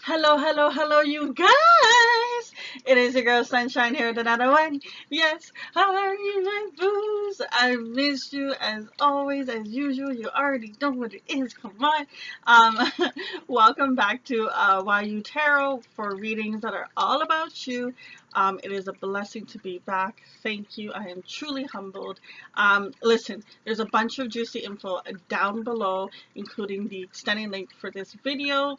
Hello, hello, hello, you guys! It is your girl Sunshine here with another one. Yes, how are you, my booze? I missed you as always, as usual. You already know what it is. Come on. Welcome back to YU Tarot for readings that are all about you. It is a blessing to be back. Thank you. I am truly humbled. Listen, there's a bunch of juicy info down below, including the extended link for this video.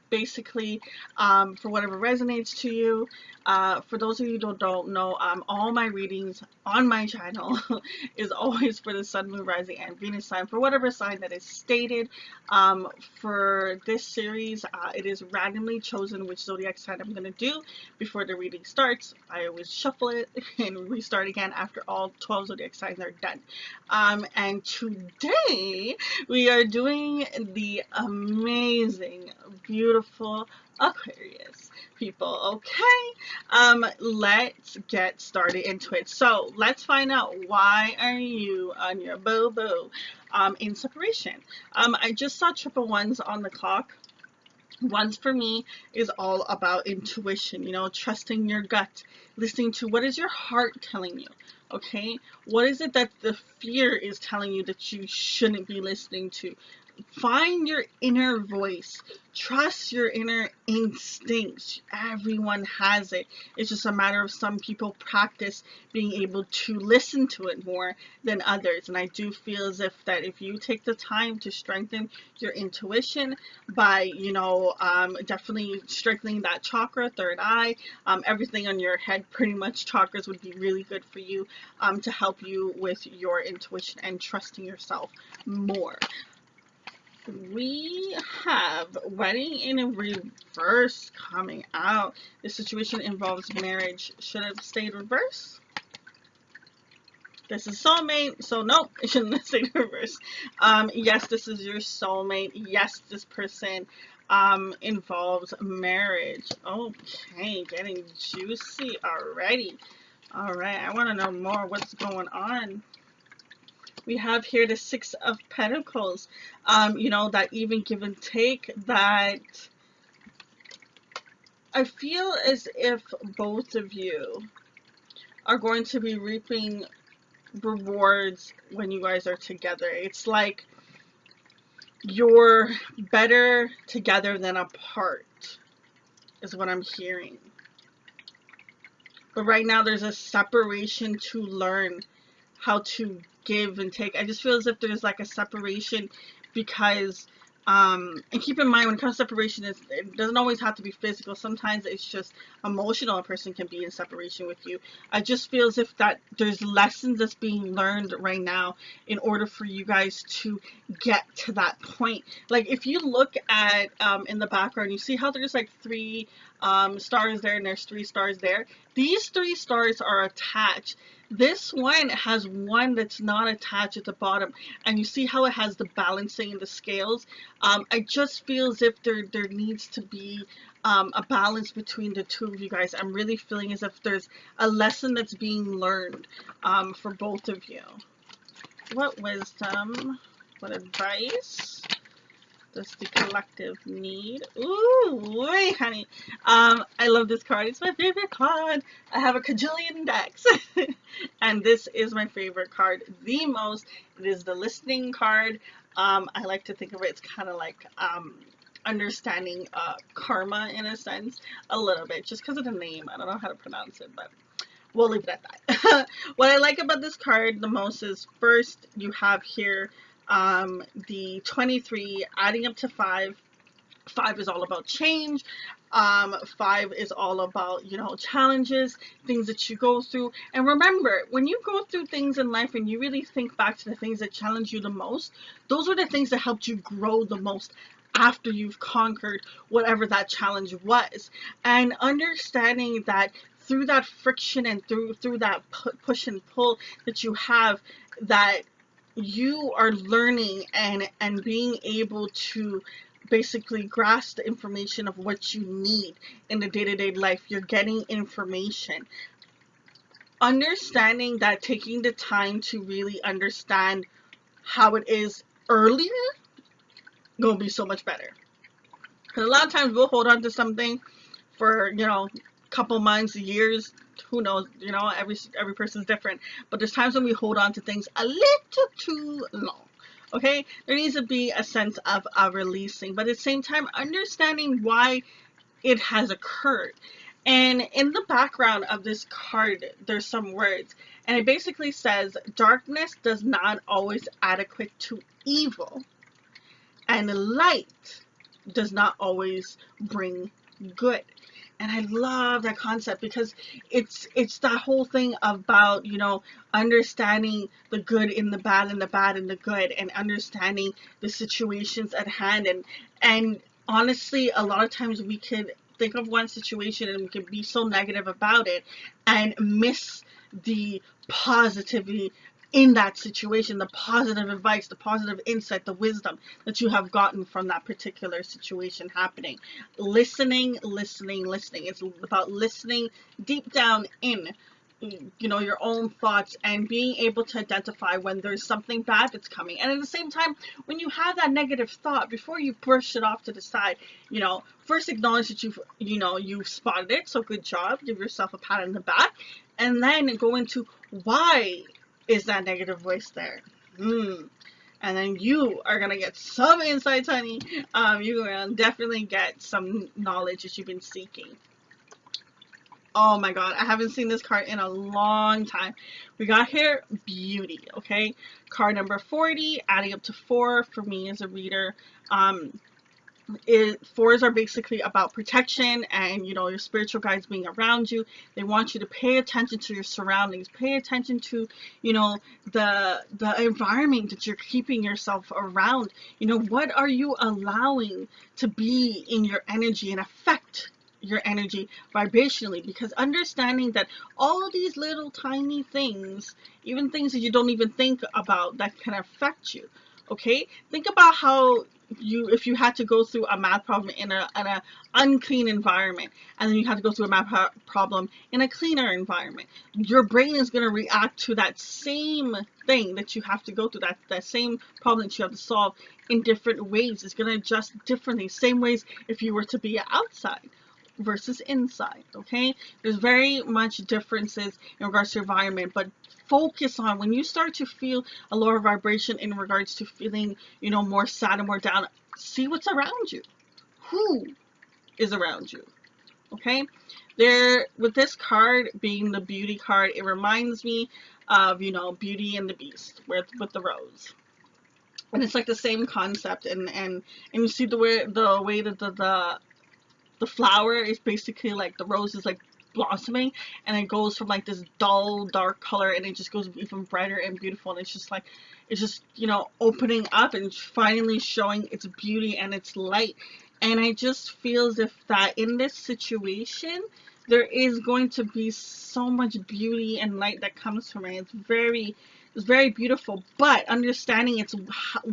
Basically, for whatever resonates to you. For those of you who don't know, all my readings on my channel is always for the sun, moon, rising, and Venus sign, for whatever sign that is stated. For this series, it is randomly chosen which zodiac sign I'm going to do before the reading starts. I always shuffle it and restart again after all 12 zodiac signs are done. And today we are doing the amazing, beautiful Aquarius people. Okay, let's get started into it. So let's find out, why are you on your boo-boo in separation? I just saw triple ones on the clock. Ones for me is all about intuition, you know, trusting your gut, listening to what is your heart telling you. Okay, what is it that the fear is telling you that you shouldn't be listening to? Find your inner voice. Trust your inner instincts. Everyone has it. It's just a matter of some people practice being able to listen to it more than others. And I do feel as if you take the time to strengthen your intuition by, definitely strengthening that chakra, third eye, everything on your head, pretty much chakras would be really good for you, to help you with your intuition and trusting yourself more. We have wedding in reverse coming out. This situation involves marriage. Should have stayed reverse. This is soulmate, so nope, it shouldn't have stayed reverse. Yes, this is your soulmate. Yes, this person involves marriage. Okay, getting juicy already. All right, I want to know more. What's going on? We have here the Six of Pentacles. That even give and take, that I feel as if both of you are going to be reaping rewards when you guys are together. It's like you're better together than apart, is what I'm hearing. But right now there's a separation to learn how to give and take. I just feel as if there's like a separation because, and keep in mind, when it comes to separation, it doesn't always have to be physical. Sometimes it's just emotional. A person can be in separation with you. I just feel as if that there's lessons that's being learned right now in order for you guys to get to that point. Like if you look at in the background, you see how there's like three stars there and there's three stars there. These three stars are attached. This one has one that's not attached at the bottom, and you see how it has the balancing and the scales. I just feel as if there needs to be a balance between the two of you guys. I'm really feeling as if there's a lesson that's being learned for both of you. What wisdom, what advice That's the collective need. Ooh, wait, honey. I love this card. It's my favorite card. I have a cajillion decks. And this is my favorite card the most. It is the listening card. I like to think of it, it's kind of like understanding karma in a sense, a little bit, just because of the name. I don't know how to pronounce it, but we'll leave it at that. What I like about this card the most is, first, you have here the 23 adding up to 5. 5 is all about change. 5 is all about, challenges, things that you go through. And remember, when you go through things in life and you really think back to the things that challenge you the most, those are the things that helped you grow the most after you've conquered whatever that challenge was. And understanding that through that friction and through that push and pull that you have, that you are learning and being able to basically grasp the information of what you need in the day-to-day life. You're getting information. Understanding that, taking the time to really understand how it is earlier, gonna be so much better. Because a lot of times we'll hold on to something for, couple months, years, who knows, every person's different. But there's times when we hold on to things a little too long. Okay, there needs to be a sense of releasing, but at the same time, understanding why it has occurred. And in the background of this card, there's some words, and it basically says, darkness does not always adequate to evil, and light does not always bring good. And I love that concept, because it's that whole thing about, understanding the good in the bad and the bad in the good, and understanding the situations at hand. And honestly, a lot of times we could think of one situation and we could be so negative about it and miss the positivity in that situation, the positive advice, the positive insight, the wisdom that you have gotten from that particular situation happening. Listening. It's about listening deep down in, your own thoughts, and being able to identify when there's something bad that's coming. And at the same time, when you have that negative thought, before you brush it off to the side, first acknowledge that you've spotted it. So good job. Give yourself a pat on the back. And then go into, why is that negative voice there? And then you are going to get some insights, honey. You're going to definitely get some knowledge that you've been seeking. Oh my god, I haven't seen this card in a long time. We got here beauty, okay? Card number 40, adding up to 4 for me as a reader. Fours are basically about protection and, your spiritual guides being around you. They want you to pay attention to your surroundings, pay attention to, the environment that you're keeping yourself around. What are you allowing to be in your energy and affect your energy vibrationally? Because understanding that all these little tiny things, even things that you don't even think about, that can affect you. Okay, think about how if you had to go through a math problem in a unclean environment, and then you had to go through a math problem in a cleaner environment, your brain is going to react to that same thing that you have to go through, that same problem that you have to solve, in different ways. It's going to adjust differently. Same ways if you were to be outside versus inside. Okay, there's very much differences in regards to environment, but focus on, when you start to feel a lower vibration in regards to feeling, more sad and more down, see what's around you. Who is around you? Okay, with this card being the beauty card, it reminds me of, Beauty and the Beast with the rose. And it's like the same concept, and you see the way that the flower is basically like, the rose is like blossoming, and it goes from like this dull dark color, and it just goes even brighter and beautiful, and it's just opening up and finally showing its beauty and its light. And I just feel as if that in this situation there is going to be so much beauty and light that comes from it. It's very beautiful, but understanding it's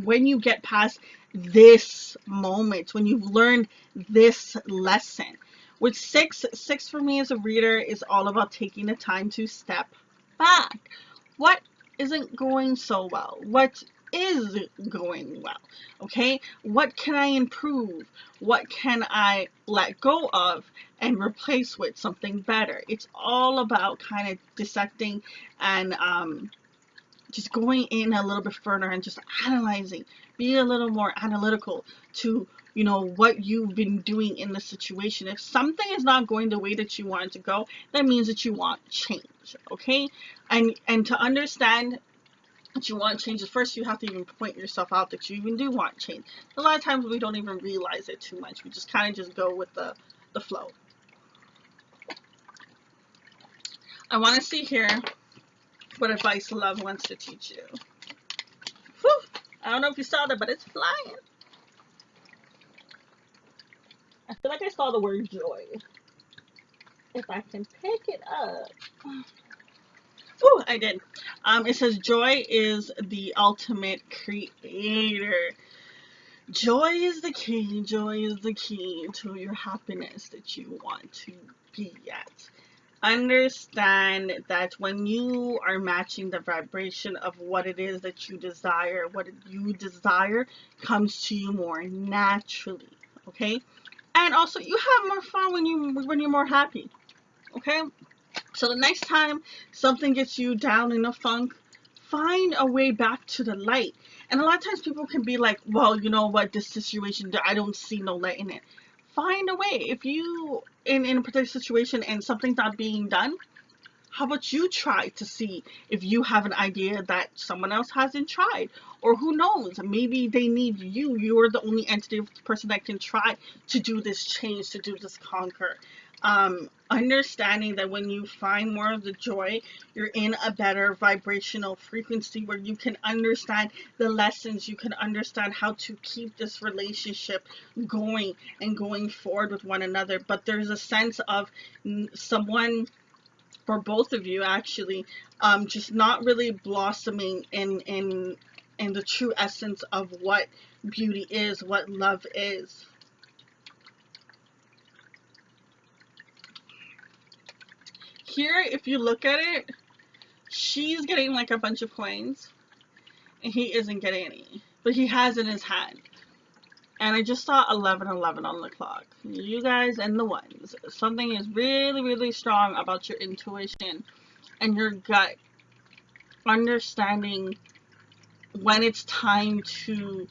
when you get past this moment, when you've learned this lesson. With six for me as a reader is all about taking the time to step back. What isn't going so well? What is going well? Okay, what can I improve? What can I let go of and replace with something better? It's all about kind of dissecting and just going in a little bit further and just analyzing, be a little more analytical to, you know, what you've been doing in the situation. If something is not going the way that you want it to go, that means that you want change. Okay, and to understand that you want change, first you have to even point yourself out that you even do want change. A lot of times we don't even realize it too much. We just kind of just go with the flow. I want to see here what advice love wants to teach you. Whew. I don't know if you saw that, but it's flying. I feel like I saw the word joy. If I can pick it up. Oh, I did. It says joy is the ultimate creator. Joy is the key. Joy is the key to your happiness that you want to be at. Understand that when you are matching the vibration of what it is that you desire, what you desire comes to you more naturally. Okay, and also you have more fun when you're more happy. Okay, so the next time something gets you down in a funk, find a way back to the light. And a lot of times people can be like, well, you know what, this situation, I don't see no light in it. Find a way. If you in a particular situation and something's not being done, how about you try to see if you have an idea that someone else hasn't tried? Or who knows, maybe they need you. You're the only entity, person that can try to do this change, to do this conquer. Understanding that when you find more of the joy, you're in a better vibrational frequency where you can understand the lessons, you can understand how to keep this relationship going and going forward with one another. But there's a sense of someone, for both of you actually, just not really blossoming in the true essence of what beauty is, what love is. Here, if you look at it, she's getting like a bunch of coins, and he isn't getting any, but he has in his hand. And I just saw 11:11 on the clock. You guys and the ones, something is really, really strong about your intuition and your gut, understanding when it's time to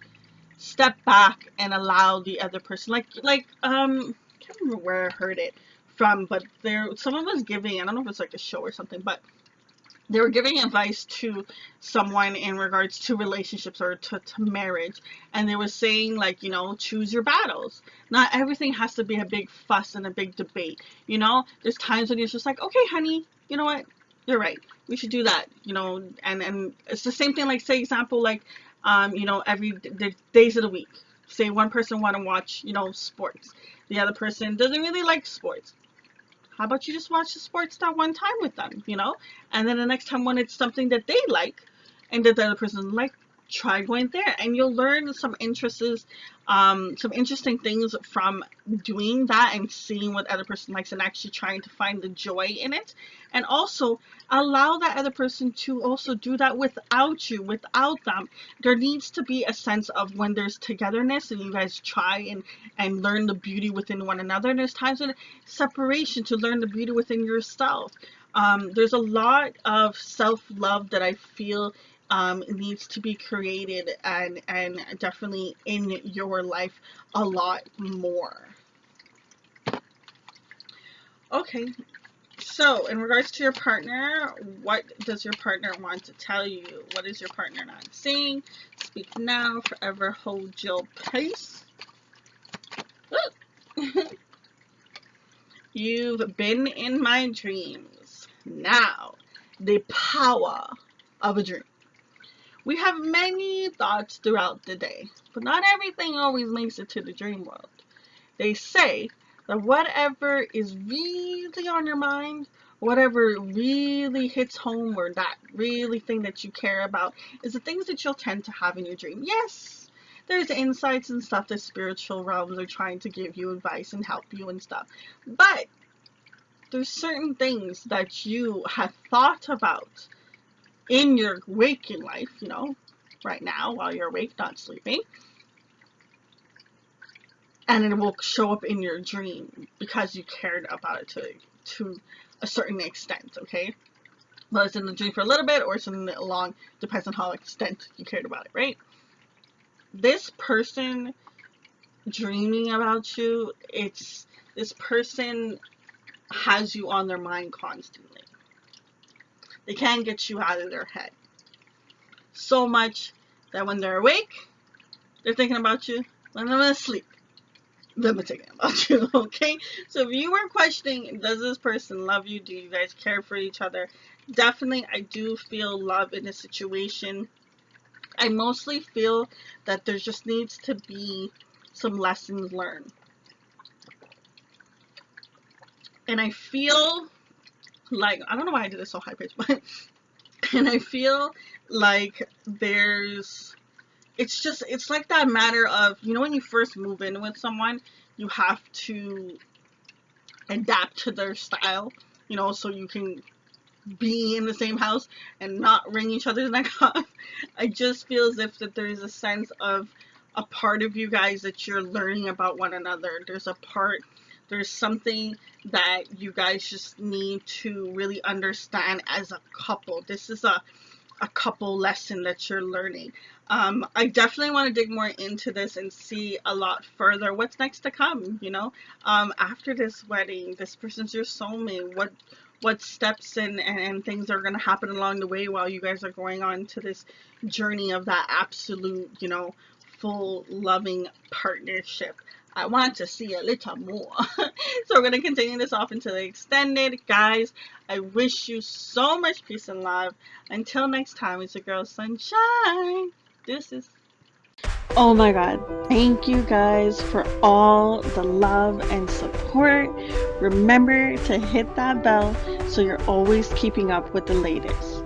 step back and allow the other person, I can't remember where I heard it from, but someone was giving, I don't know if it's like a show or something, but they were giving advice to someone in regards to relationships or to marriage, and they were saying, like, you know, choose your battles. Not everything has to be a big fuss and a big debate. You know, there's times when you're just like, okay, honey, you know what, you're right, we should do that, you know. And it's the same thing, like, say example, like, you know, the days of the week, say one person want to watch, you know, sports, the other person doesn't really like sports. How about you just watch the sports that one time with them, you know? And then the next time when it's something that they like and that the other person like, try going there, and you'll learn some some interesting things from doing that and seeing what other person likes and actually trying to find the joy in it. And also allow that other person to also do that without you, without them. There needs to be a sense of when there's togetherness and you guys try and learn the beauty within one another, and there's times when separation to learn the beauty within yourself. There's a lot of self-love that I feel needs to be created and definitely in your life a lot more. Okay, so in regards to your partner, what does your partner want to tell you? What is your partner not saying? Speak now, forever hold your peace. You've been in my dreams. Now, the power of a dream. We have many thoughts throughout the day, but not everything always makes it to the dream world. They say that whatever is really on your mind, whatever really hits home, or that really thing that you care about, is the things that you'll tend to have in your dream. Yes, there's insights and stuff that spiritual realms are trying to give you advice and help you and stuff, but there's certain things that you have thought about in your waking life, you know, right now while you're awake, not sleeping. And it will show up in your dream because you cared about it to a certain extent, okay? Well, it's in the dream for a little bit or it's in the long, depends on how extent you cared about it, right? This person dreaming about you, this person has you on their mind constantly. They can't get you out of their head. So much that when they're awake, they're thinking about you. When they're asleep, they're thinking about you, okay? So if you were questioning, does this person love you? Do you guys care for each other? Definitely, I do feel love in this situation. I mostly feel that there just needs to be some lessons learned. And I feel like, I don't know why I did this so high pitched, but, and I feel like it's like that matter of, you know, when you first move in with someone, you have to adapt to their style, you know, so you can be in the same house and not wring each other's neck off. I just feel as if that there's a sense of a part of you guys that you're learning about one another. There's something that you guys just need to really understand as a couple. This is a couple lesson that you're learning. I definitely want to dig more into this and see a lot further what's next to come, you know. After this wedding, this person's your soulmate. What steps and things are going to happen along the way while you guys are going on to this journey of that absolute, you know, full loving partnership. I want to see a little more. So we're going to continue this off into the extended. Guys, I wish you so much peace and love. Until next time, it's your girl Sunshine. Deuces. Oh my god, thank you guys for all the love and support. Remember to hit that bell so you're always keeping up with the latest.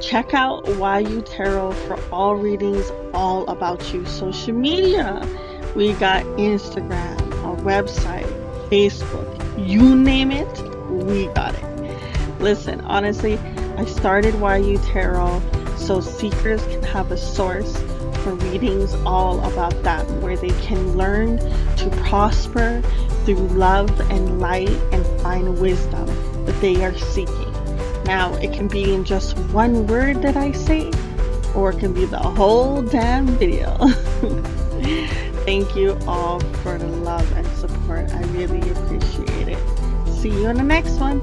Check out YU Tarot for all readings all about you. Social media, we got Instagram, a website, Facebook, you name it, we got it. Listen, honestly, I started YU Tarot so seekers can have a source for readings all about them, where they can learn to prosper through love and light and find wisdom that they are seeking. Now, it can be in just one word that I say, or it can be the whole damn video. Thank you all for the love and support. I really appreciate it. See you in the next one.